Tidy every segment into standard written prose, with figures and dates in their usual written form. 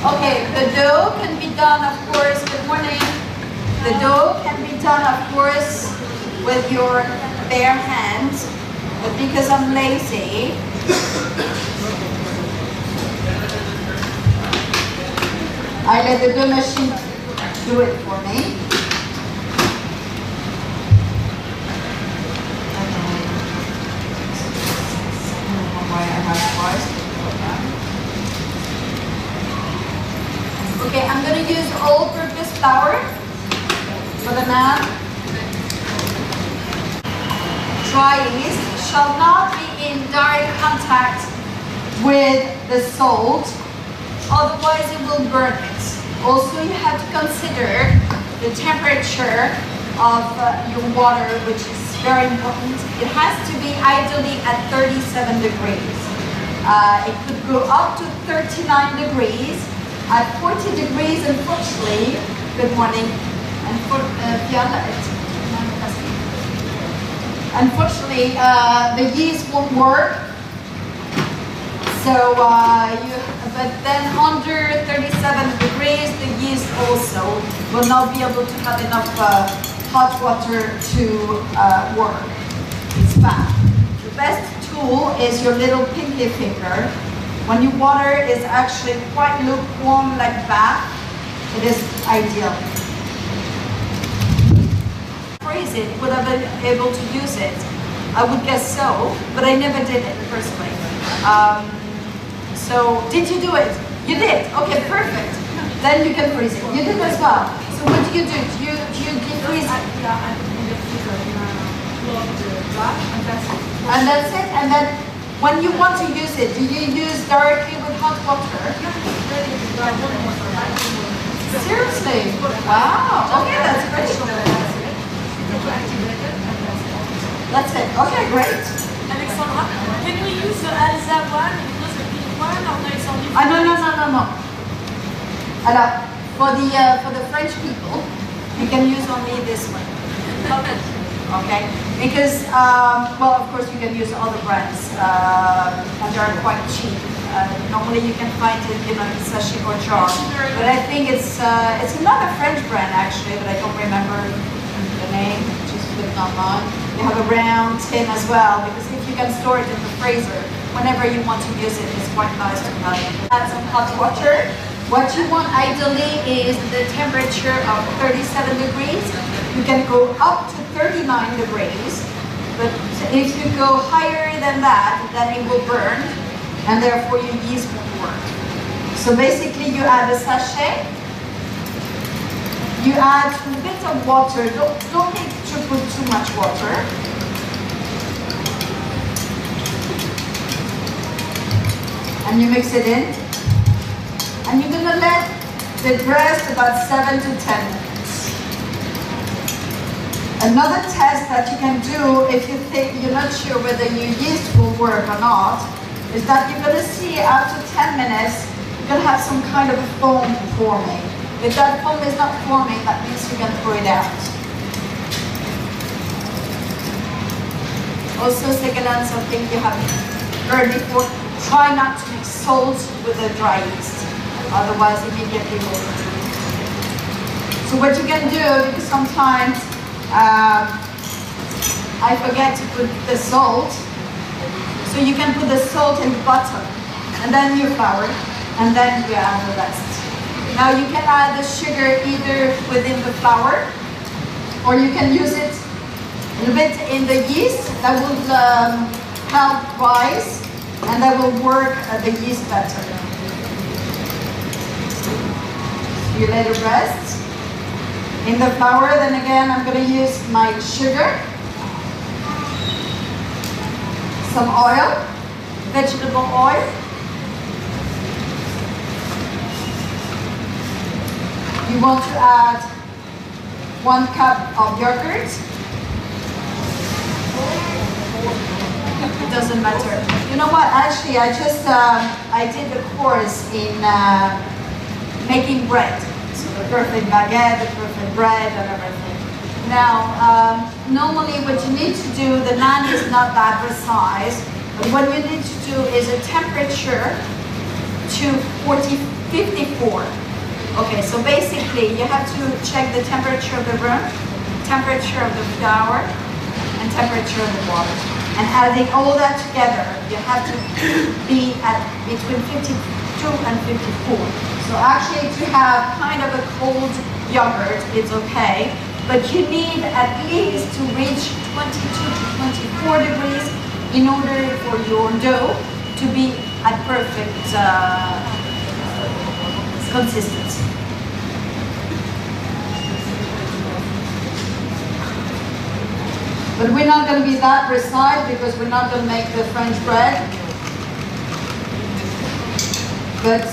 Okay, the dough can be done, of course, good morning. The dough can be done, of course, with your bare hands, but because I'm lazy, I let the dough machine do it for me. Okay, I'm going to use all-purpose flour for the naan. Dry yeast shall not be in direct contact with the salt, otherwise it will burn it. Also, you have to consider the temperature of your water, which is very important. It has to be ideally at 37 degrees. It could go up to 39 degrees. At 40 degrees, unfortunately, good morning, unfortunately, the yeast won't work. So, but then under 37 degrees, the yeast also will not be able to have enough hot water to work. It's bad. The best tool is your little pinky finger. When your water is actually quite lukewarm like that, it is ideal. Freeze it, would I been able to use it? I would guess so, but I never did it personally. So, did you do it? You did? Okay, perfect. Then you can freeze it. You did as well. So what do? Do you defreeze it? Yeah, I put in the freezer in a jar, and that's it. And that's it? And then when you want to use it, do you use directly with hot water? Seriously? Wow. Okay, that's great. That's it. Okay, great. Alexandra, can we use the Alza one because the big one, or no, it's only for No. Alors, for the French people, you can use only this one. Okay, because, well, of course you can use other brands, and they're quite cheap. Normally you can find it, in a sachet or jar, but I think it's another French brand actually, but I don't remember the name, just put it online. You have a round tin as well, because if you can store it in the freezer, whenever you want to use it, it's quite nice to have it. Add some hot water. What you want ideally is the temperature of 37 degrees. You can go up to 39 degrees, but if you go higher than that, then it will burn, and therefore your yeast won't work. So basically you add a sachet, you add a bit of water, don't need to put too much water. And you mix it in, and you're gonna let it rest about 7 to 10 minutes. Another test that you can do if you think you're not sure whether your yeast will work or not, is that you're gonna see after 10 minutes, you're gonna have some kind of a foam forming. If that foam is not forming, that means you can throw it out. Also, second, something you haven't heard before, try not to mix salt with the dry yeast. Otherwise, immediately will burn. So what you can do, because sometimes I forget to put the salt, so you can put the salt in the bottom, and then your flour, and then you add the rest. Now you can add the sugar either within the flour, or you can use it a little bit in the yeast. That will help rise, and that will work the yeast better. You let it rest. In the flour, then again, I'm going to use my sugar, some oil, vegetable oil, you want to add 1 cup of yogurt. It doesn't matter. You know what? Actually, I did a course in making bread. So the perfect baguette, the perfect bread, and everything. Now, normally what you need to do, the naan is not that precise, but what you need to do is a temperature to 54. Okay, so basically you have to check the temperature of the room, temperature of the flour, and temperature of the water. And adding all that together, you have to be at between 52 and 54. So actually to have kind of a cold yogurt, it's okay, but you need at least to reach 22 to 24 degrees in order for your dough to be at perfect consistency. But we're not going to be that precise because we're not going to make the French bread. But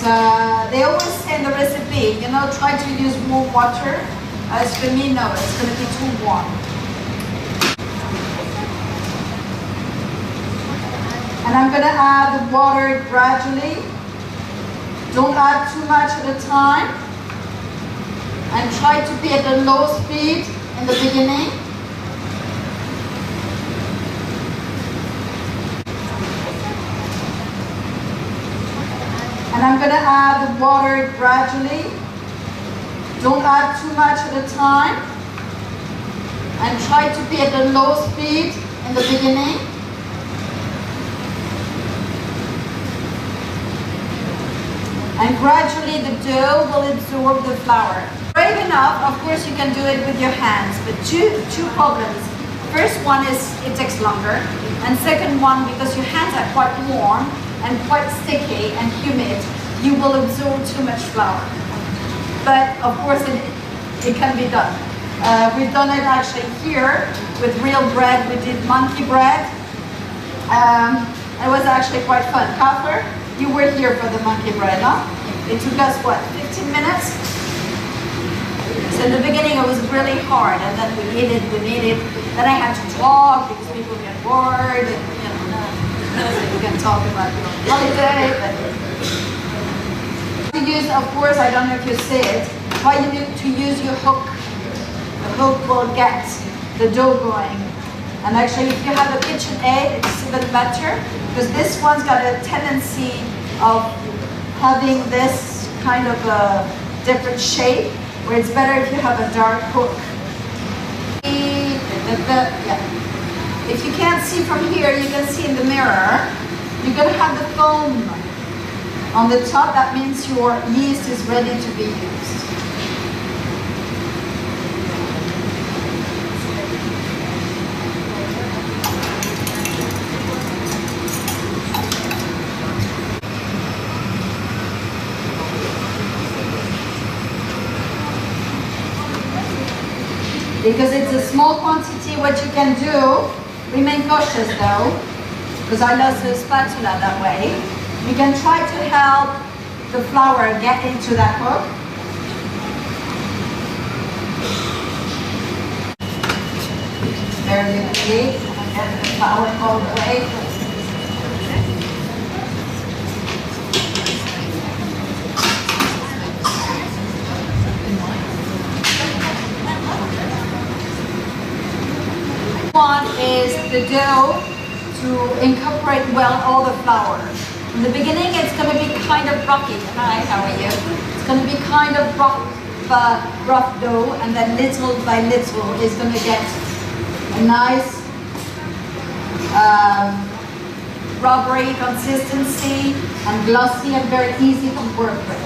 they always say in the recipe, you know, try to use warm water. As for me, no, it's going to be too warm. And I'm going to add the water gradually. Don't add too much at a time. And try to be at a low speed in the beginning. And I'm going to add the water gradually. Don't add too much at a time. And try to be at a low speed in the beginning. And gradually the dough will absorb the flour. Brave enough, of course you can do it with your hands, but two problems. First one is it takes longer, and second one, because your hands are quite warm and quite sticky and humid, you will absorb too much flour. But of course it can be done. We've done it actually here with real bread. We did monkey bread. It was actually quite fun. Kaffer, you were here for the monkey bread, no? It took us, what, 15 minutes? So in the beginning it was really hard, and then we ate it. Then I had to talk because people get bored, and you know, you can talk about your holiday. But to use, of course, I don't know if you see it, why you need to use your hook. The hook will get the dough going. And actually, if you have a KitchenAid, it's even better, because this one's got a tendency of having this kind of a different shape, where it's better if you have a dark hook. Yeah. If you can't see from here, you can see in the mirror, you're going to have the foam on the top. That means your yeast is ready to be used. Because it's a small quantity, what you can do, remain cautious though, because I lost the spatula that way. You can try to help the flour get into that hook. Very lightly, and get the flour all the way. One is the dough to incorporate well all the flour. In the beginning, it's going to be kind of rocky. Hi, how are you? It's going to be kind of rough dough, and then little by little, it's going to get a nice rubbery consistency and glossy and very easy to work with.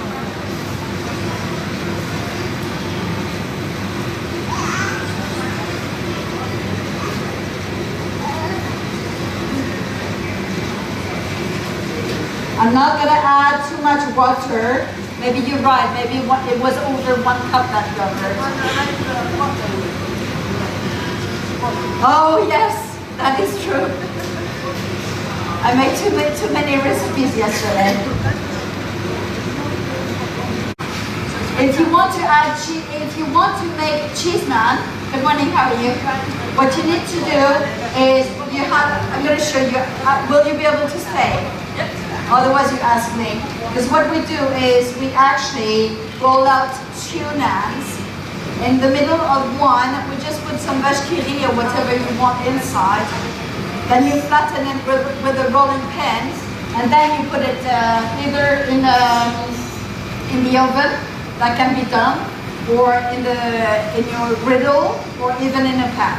I'm not going to add too much water. Maybe you're right. Maybe it was over 1 cup that yogurt. Oh yes, that is true. I made too many recipes yesterday. If you want to add cheese, if you want to make cheese naan, good morning, how are you? What you need to do is you have. I'm going to show you. Will you be able to stay? Otherwise you ask me. Because what we do is we actually roll out 2 naans. In the middle of one, we just put some vache qui rit or whatever you want inside. Then you flatten it with a rolling pin, And then you put it either in the oven, that can be done, or in your griddle, or even in a pan.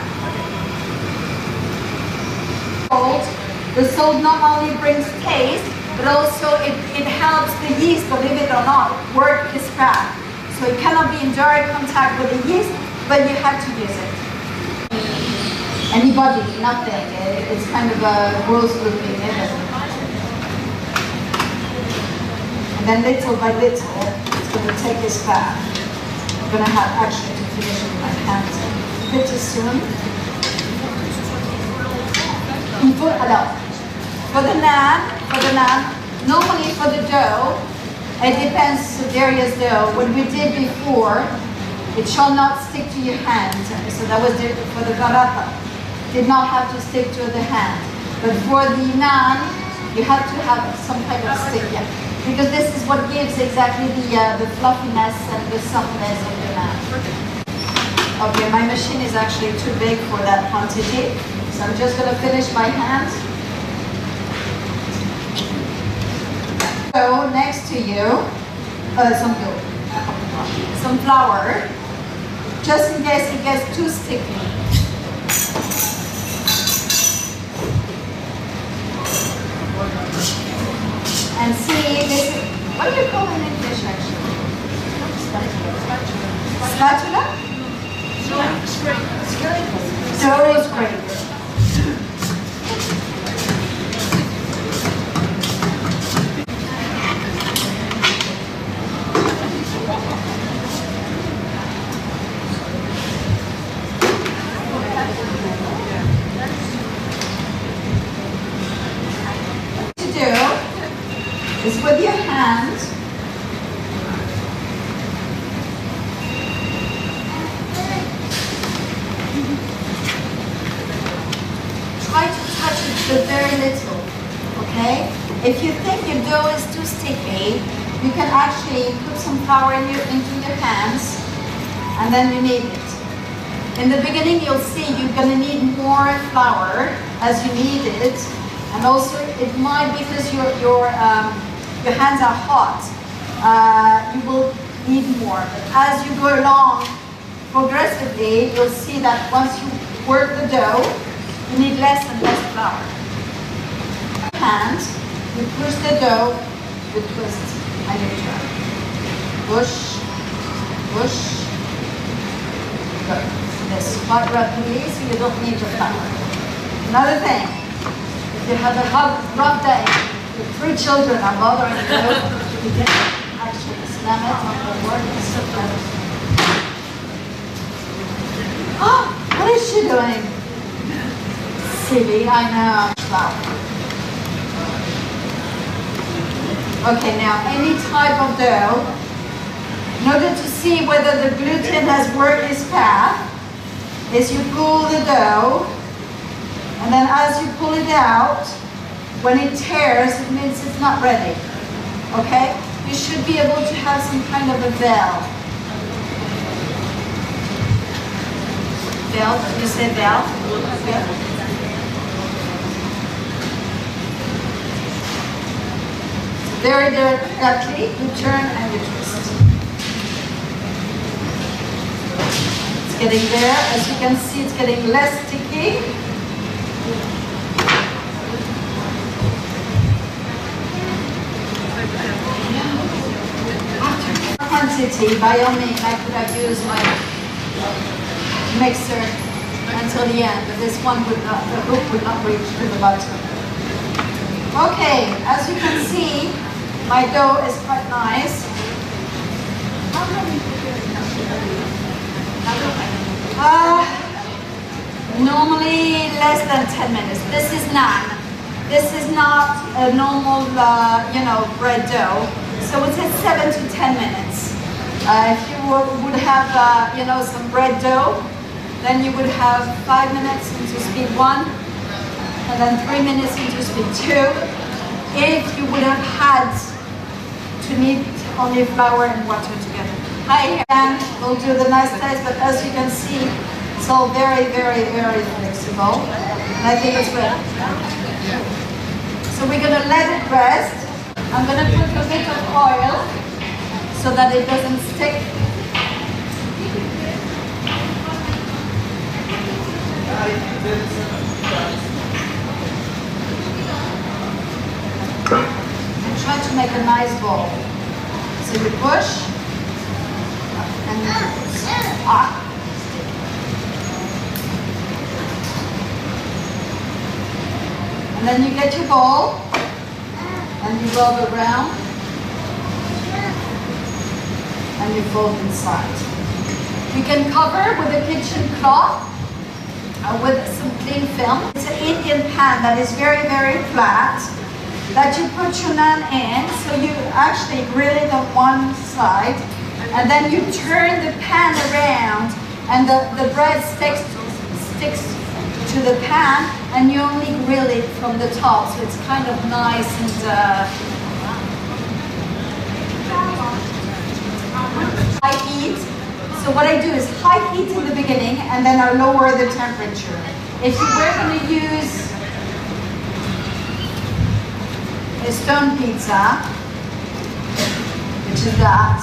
The salt not only brings taste, but also it helps the yeast, believe it or not, work its path. So it cannot be in direct contact with the yeast, but you have to use it. Anybody, nothing. It's kind of a gross looking, isn't it? And then little by little, it's going to take its path. I'm going to have actually to finish with my hands a bit too soon. For the naan, normally for the dough, it depends on various dough. What we did before, it shall not stick to your hand. So that was for the paratha. Did not have to stick to the hand. But for the naan, you have to have some kind of stick, yeah. Because this is what gives exactly the fluffiness and the softness of the naan. Okay, my machine is actually too big for that quantity. So I'm just going to finish my hand. So next to you, some flour, just in case it gets too sticky. And see, this is, what do you call it in English actually? Spatula? Dough scraper. Is with your hand, try to touch it but very little, okay? If you think your dough is too sticky, you can actually put some flour into your hands and then you knead it. In the beginning you'll see you're going to need more flour as you knead it, and also it might, because your hands are hot, you will need more. But as you go along, progressively, you'll see that once you work the dough, you need less and less flour. And you push the dough, you twist, and you turn. Push, push, good. This quite rapidly, so you don't need the flour. Another thing, if you have a rough day, the 3 children are bothering you, you can actually slam it on the board and stuff like that. Oh, what is she doing? Silly, I know. Flour. Okay, now any type of dough, in order to see whether the gluten has worked its path, is you pull the dough, and then as you pull it out, when it tears, it means it's not ready, okay? You should be able to have some kind of a veil. Veil, you say veil? Very delicately, you turn and you twist. It's getting there. As you can see, it's getting less sticky. Quantity, by all means, I could have used my mixer until the end, but this one would not, the hook would not reach to the bottom. Okay, as you can see, my dough is quite nice. Normally less than 10 minutes. This is naan. This is not a normal, bread dough. So it's at 7 to 10 minutes. If you would have, some bread dough, then you would have 5 minutes into speed 1, and then 3 minutes into speed 2. If you would have had to knead only flour and water together. Hi, and we'll do the nice test, but as you can see, it's all very, very, very flexible. And I think it's good. So we're gonna let it rest. I'm gonna put a bit of oil so that it doesn't stick. And try to make a nice ball. So you push and you push. And then you get your ball and you rub around and you fold inside. You can cover with a kitchen cloth with some cling film. It's an Indian pan that is very, very flat that you put your naan in. So you actually grill it on one side and then you turn the pan around and the bread sticks to the pan and you only grill it from the top, so it's kind of nice and high heat. So what I do is high heat in the beginning and then I lower the temperature. If you were going to use a stone pizza, which is that,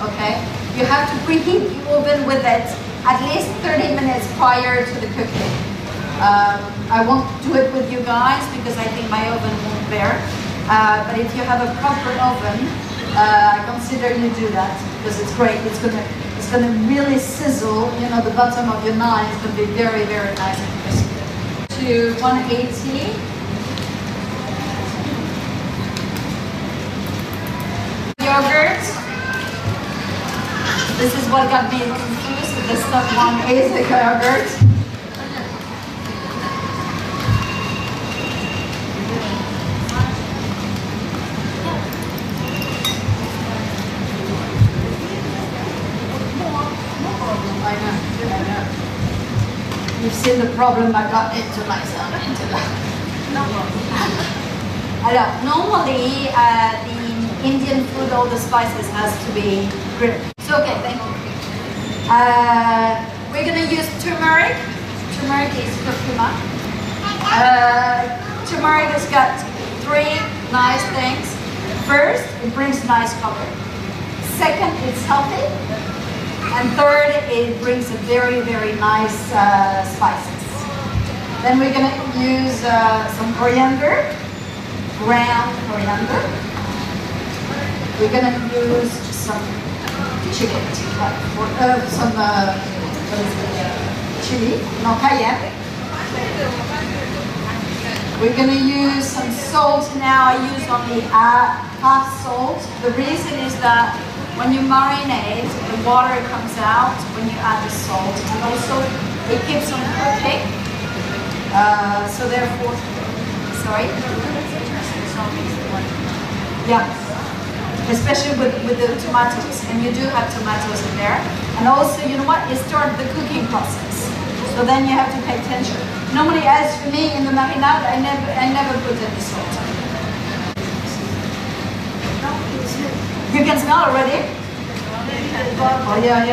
okay, you have to preheat the oven with it at least 30 minutes prior to the cooking. I won't do it with you guys because I think my oven won't bear. But if you have a proper oven, I consider you do that because it's great. It's gonna really sizzle. You know, the bottom of your naan is gonna be very, very nice and crispy. To 180. Yogurt. This is what got me confused. The stuff one is the yogurt. I know. You've seen the problem I got into myself into that. Normally, the Indian food, all the spices has to be grilled. So okay, thank you. We're gonna use turmeric. Turmeric is curcuma. Turmeric has got three nice things. First, it brings nice color. Second, it's healthy. And third, it brings a very, very nice spices. Then we're gonna use some coriander, ground coriander. We're gonna use some chicken, some chili, no cayenne. We're gonna use some salt now. I use only half salt. The reason is that when you marinate, the water comes out when you add the salt, and also it keeps on cooking. So therefore, sorry. Yeah, especially with the tomatoes, and you do have tomatoes in there. And also, you know what? It starts the cooking process. So then you have to pay attention. Normally, as for me in the marinade, I never put any salt. You can smell already? Oh yeah.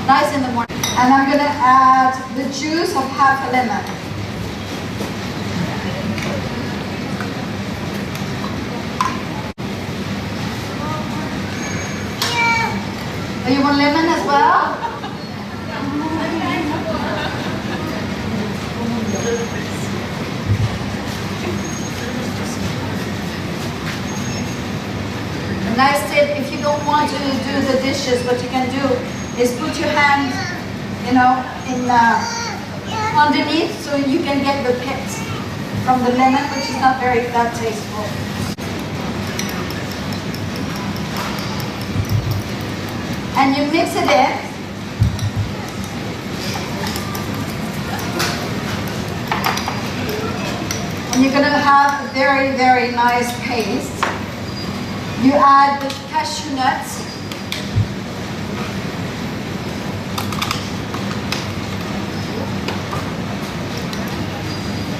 Nice in the morning. And I'm gonna add the juice of half a lemon. Oh, you want lemon as well? A nice tip, if you don't want to do the dishes, what you can do is put your hand, you know, in underneath so you can get the pit from the lemon, which is not very that tasteful. And you mix it in. And you're gonna have a very, very nice paste. You add the cashew nuts.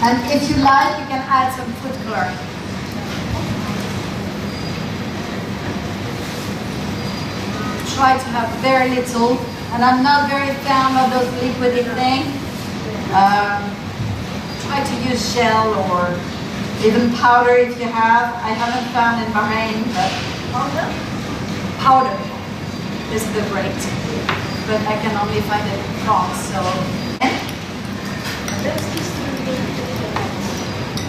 And if you like, you can add some food color. Try to have very little, and I'm not very fan of those liquidy things. Try to use shell or Even powder if you have. I haven't found in Bahrain, but powder is the great. But I can only find it in France, so.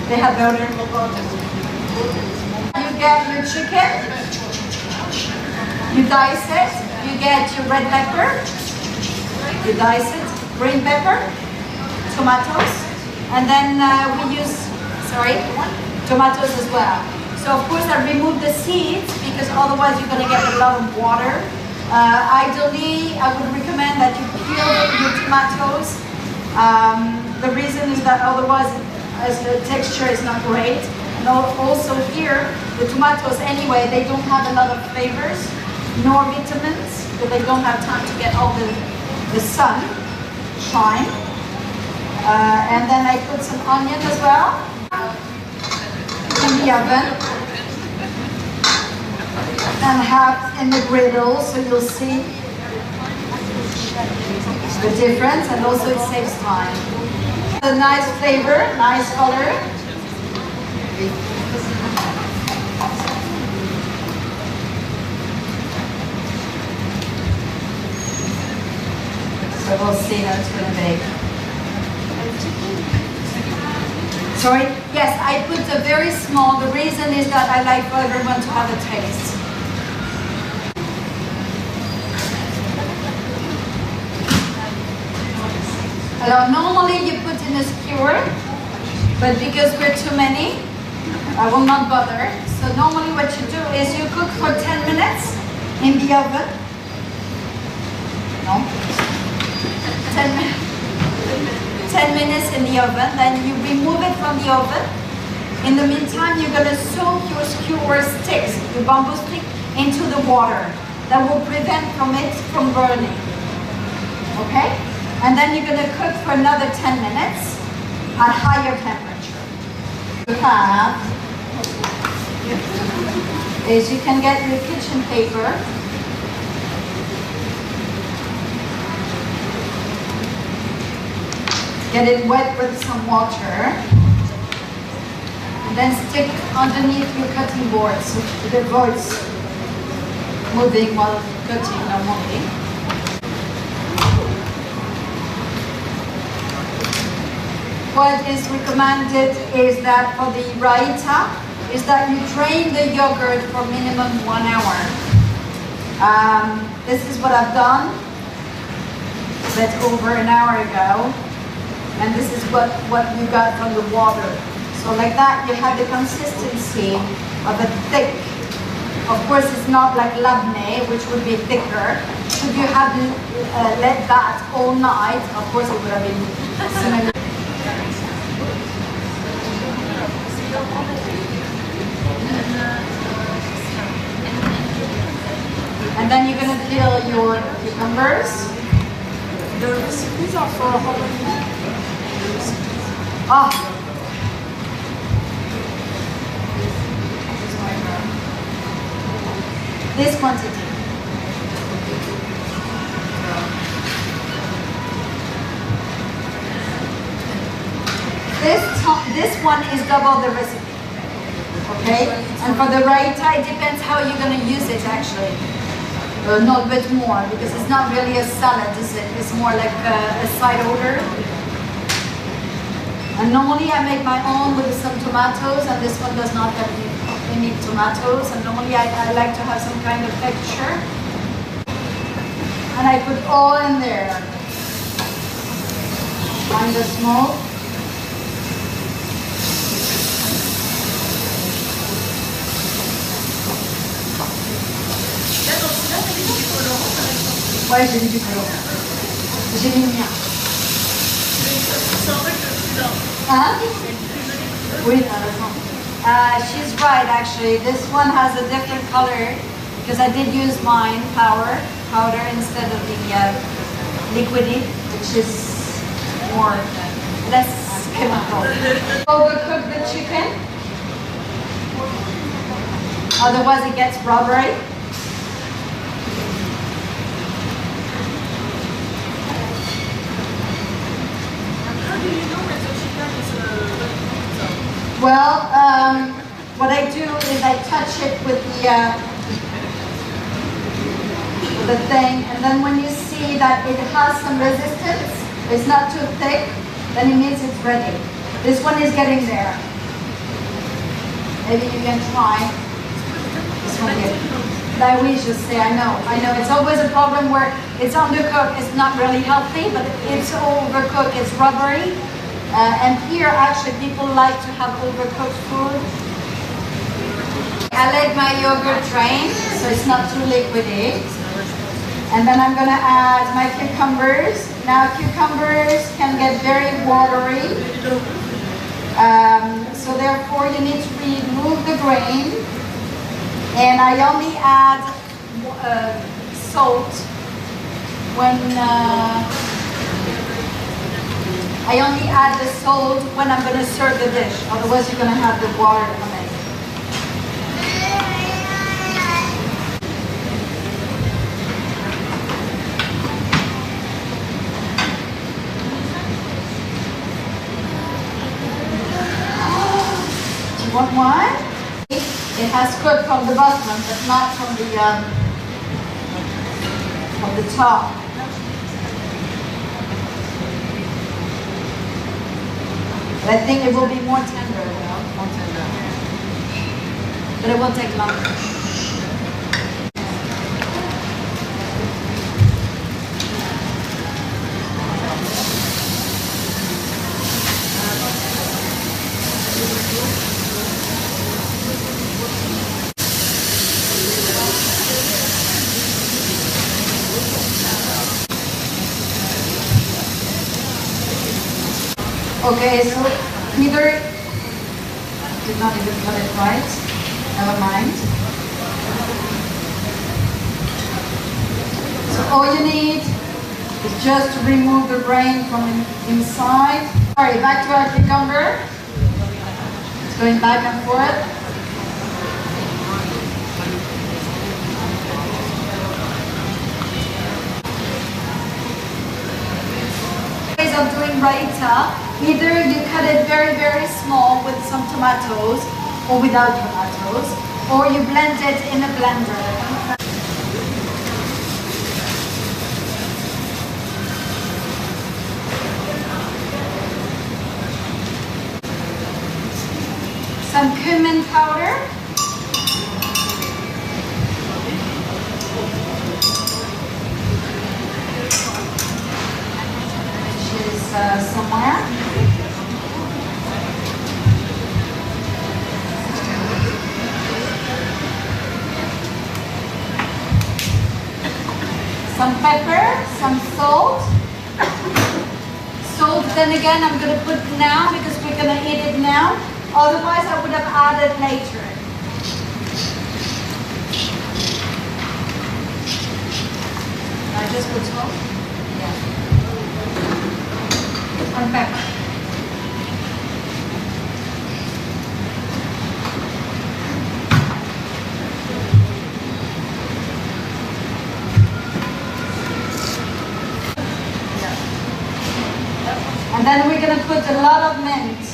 They have powder. You get your chicken, you dice it, you get your red pepper, you dice it, green pepper, tomatoes, and then we use, tomatoes as well. So of course I remove the seeds because otherwise you're going to get a lot of water. Ideally, I would recommend that you peel your tomatoes. The reason is that otherwise as the texture is not great. And also here, the tomatoes anyway, they don't have a lot of flavors nor vitamins because they don't have time to get all the sun shine. And then I put some onion as well in the oven and have in the griddle, so you'll see the difference, and also it saves time. A nice flavor, nice color. So we'll see how it's going to bake. Sorry? Yes, I put a very small. The reason is that I like for everyone to have a taste. Now, normally you put in a skewer, but because we're too many, I will not bother. So normally what you do is you cook for 10 minutes in the oven. No? 10 minutes in the oven, then you remove it from the oven. In the meantime, you're going to soak your skewer sticks, your bamboo stick, into the water. That will prevent it from burning. Okay? And then you're going to cook for another 10 minutes at higher temperature. What you have is you can get your kitchen paper. Get it wet with some water. And then stick underneath your cutting board so it avoids moving while cutting normally. What is recommended is that for the Raita, is that you drain the yogurt for minimum 1 hour. This is what I've done. That's over an hour ago. And this is what you got from the water. So like that, you have the consistency of a thick. Of course, it's not like labneh, which would be thicker. Should you have let that all night, of course it would have been similar. And then you're going to peel your cucumbers. The recipes are for how many? This quantity. This one is double the recipe. Okay? And for the Raita, it depends how you're going to use it actually. Not a bit more, because it's not really a salad, is it? It's more like a side order. And normally I make my own with some tomatoes, and this one does not have any tomatoes. And normally I like to have some kind of texture. And I put all in there. Mind the smoke. Ouais, j'ai mis du colorant. J'ai mis le mien. Hein? Oui, t'as raison. She's right, actually. This one has a different color because I did use mine, powder instead of the liquidy, which is more, less chemical. Overcook the chicken. Otherwise it gets rubbery. Well, the thing, and then when you see that it has some resistance, it's not too thick, then it means it's ready. This one is getting there. Maybe you can try this one here. That we just say, I know. It's always a problem where it's undercooked, it's not really healthy, but it's overcooked, it's rubbery. And here, actually, people like to have overcooked food. I let my yogurt drain, so it's not too liquidy. And then I'm going to add my cucumbers. Now, cucumbers can get very watery. So therefore, you need to remove the grain. And I only add salt when I only add the salt when I'm going to serve the dish. Otherwise, you're going to have the water come in. Do you want one? It has cooked from the bottom, but not from the top. But I think it will be more tender, more tender. But it will take longer. Okay, so either did not even cut it right. Never mind. So all you need is just to remove the grain from inside. Alright, back to our cucumber. It's going back and forth. Of doing raita, either you cut it very, very small with some tomatoes or without tomatoes, or you blend it in a blender. Some cumin powder. Somewhere. Some pepper, some salt. Salt, then again, I'm going to put now because we're going to eat it now. Otherwise, I would have added later. I just put salt? Yeah. And pepper. And then we're going to put a lot of mint.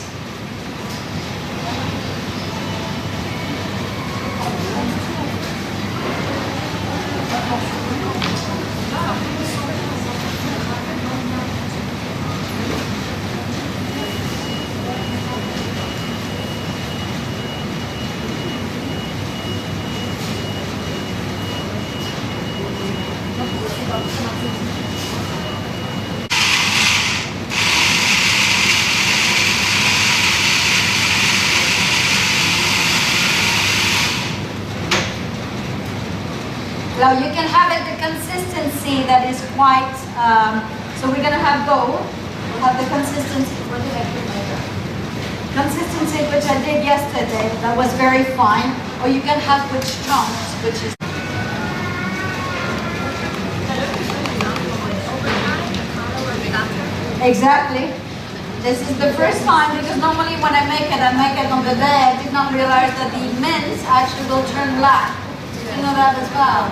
Now you can have it the consistency that is quite, so we're going to have both. We'll have the consistency, what did I put later? Consistency which I did yesterday, that was very fine. Or you can have which chunks, which is exactly. This is the first time because normally when I make it on the day. I did not realize that the mince actually will turn black. You know that as well.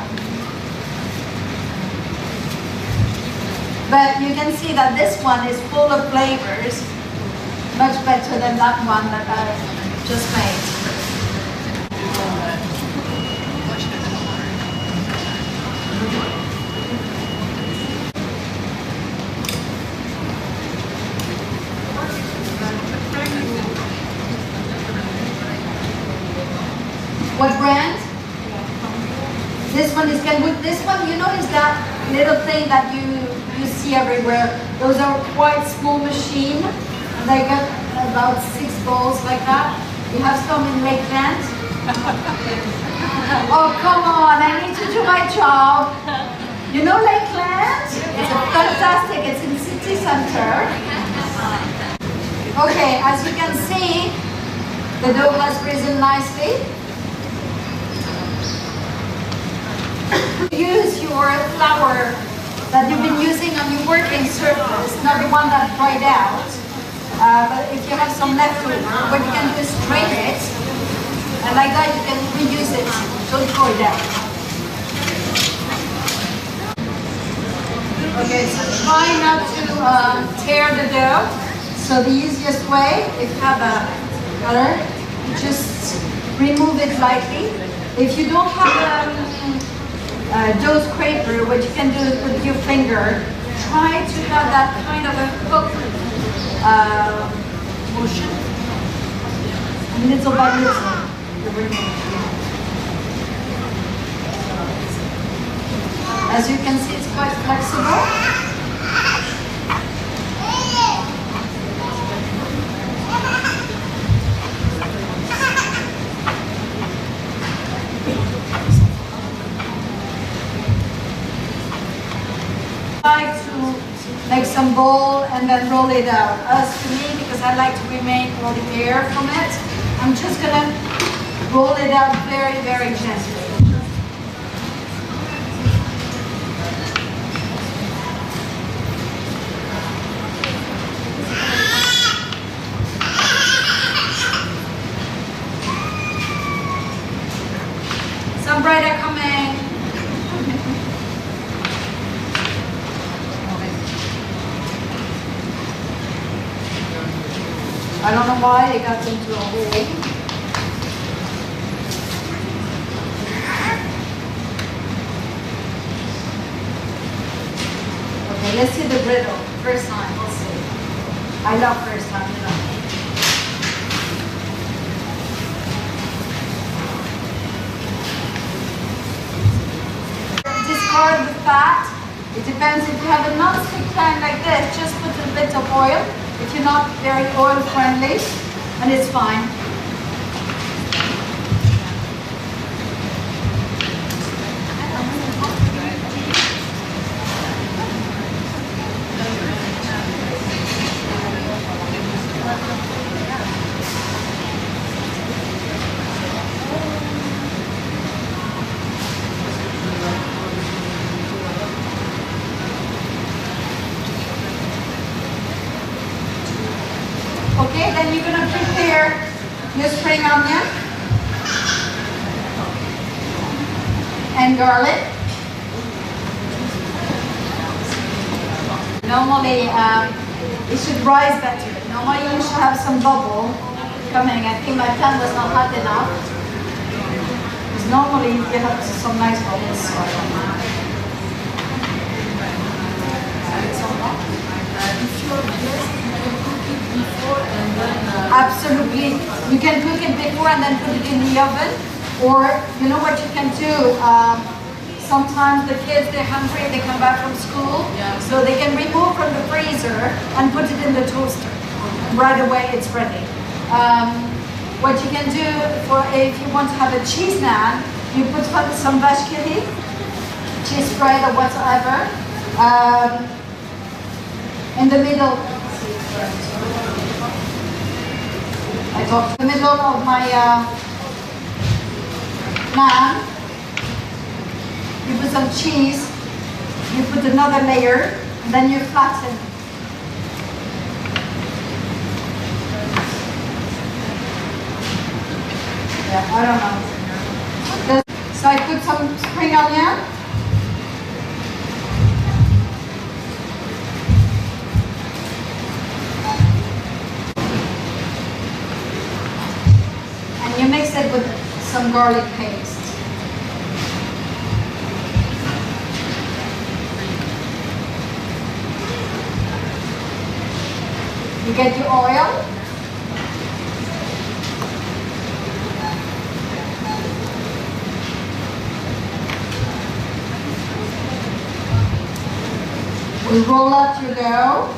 But you can see that this one is full of flavors, much better than that one that I just made. This one is can with this one. You notice that little thing that you see everywhere. Those are quite small machine. They got about 6 balls like that. You have some in Lakeland. Oh come on! I need to do my job. You know Lakeland? It's fantastic. It's in city center. Okay, as you can see, the dough has risen nicely. Use your flour that you've been using on your working surface, not the one that dried out. But if you have some leftover, what you can do is strain it, and like that you can reuse it. Don't throw it out. Okay, so try not to tear the dough. So the easiest way, if you have a cutter, just remove it lightly. If you don't have a dough scraper, what you can do is with your finger, try to have that kind of a hook motion. Little by little. As you can see, it's quite flexible. I like to make some bowl and then roll it out. As for me, because I like to remain all the air from it, I'm just gonna roll it out very, very gently. Some bread are coming. I don't know why it got into a hole. Okay, let's see the griddle. First time, we'll see. I love first time, you know. Discard the fat. It depends if you have a non-stick pan like this, just put a bit of oil. If you're not very oil friendly, and it's fine. Okay, then you're going to prepare your spring onion and garlic. Normally, it should rise better. Normally, you should have some bubble coming. I think my pan was not hot enough. Because normally, you have some nice bubbles. Absolutely. You can cook it before and then put it in the oven. Or, you know what you can do? Sometimes the kids, they're hungry, they come back from school. So they can remove from the freezer and put it in the toaster. Right away, it's ready. What you can do for if you want to have a cheese naan, you put some vache qui rit, cheese spread or whatever, in the middle. I got the middle of my naan. You put some cheese, you put another layer, and then you flatten. Yeah, I don't know. So I put some spring onion. And you mix it with some garlic paste. You get your oil. You roll out your dough.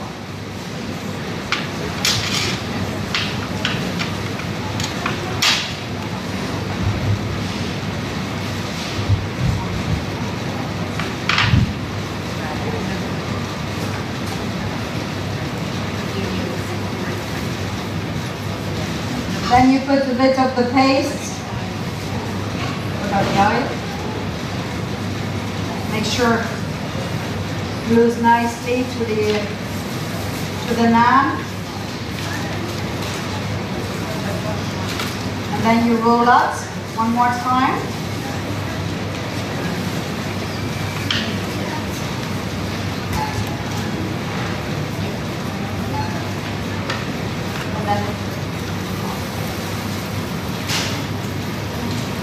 Then you put a bit of the paste. Make sure it glues nicely to the naan. And then you roll out one more time. And then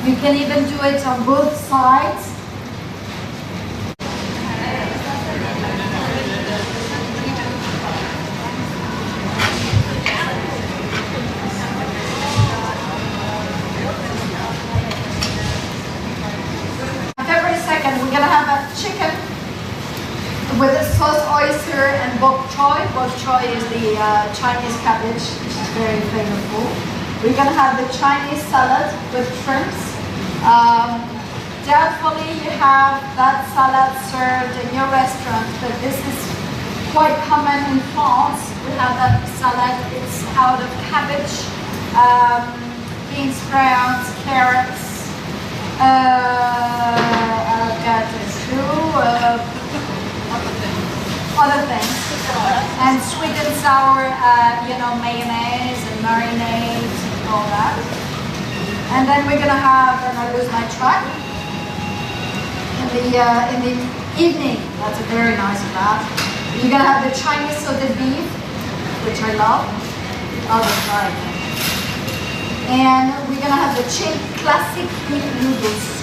you can even do it on both sides. February 2nd, we're gonna have a chicken with a sauce oyster and bok choy. Bok choy is the Chinese cabbage, which is very flavorful. We're gonna have the Chinese salad with shrimps. Doubtfully you have that salad served in your restaurant, but this is quite common in France. We have that salad. It's out of cabbage, bean sprouts, carrots, other things, and sweet and sour, mayonnaise and marinade and all that. And then we're gonna have, and I lose my track, in the evening. That's a very nice bath. You're gonna have the Chinese sauteed beef, which I love. Oh, that's right. And we're gonna have the classic beef noodles.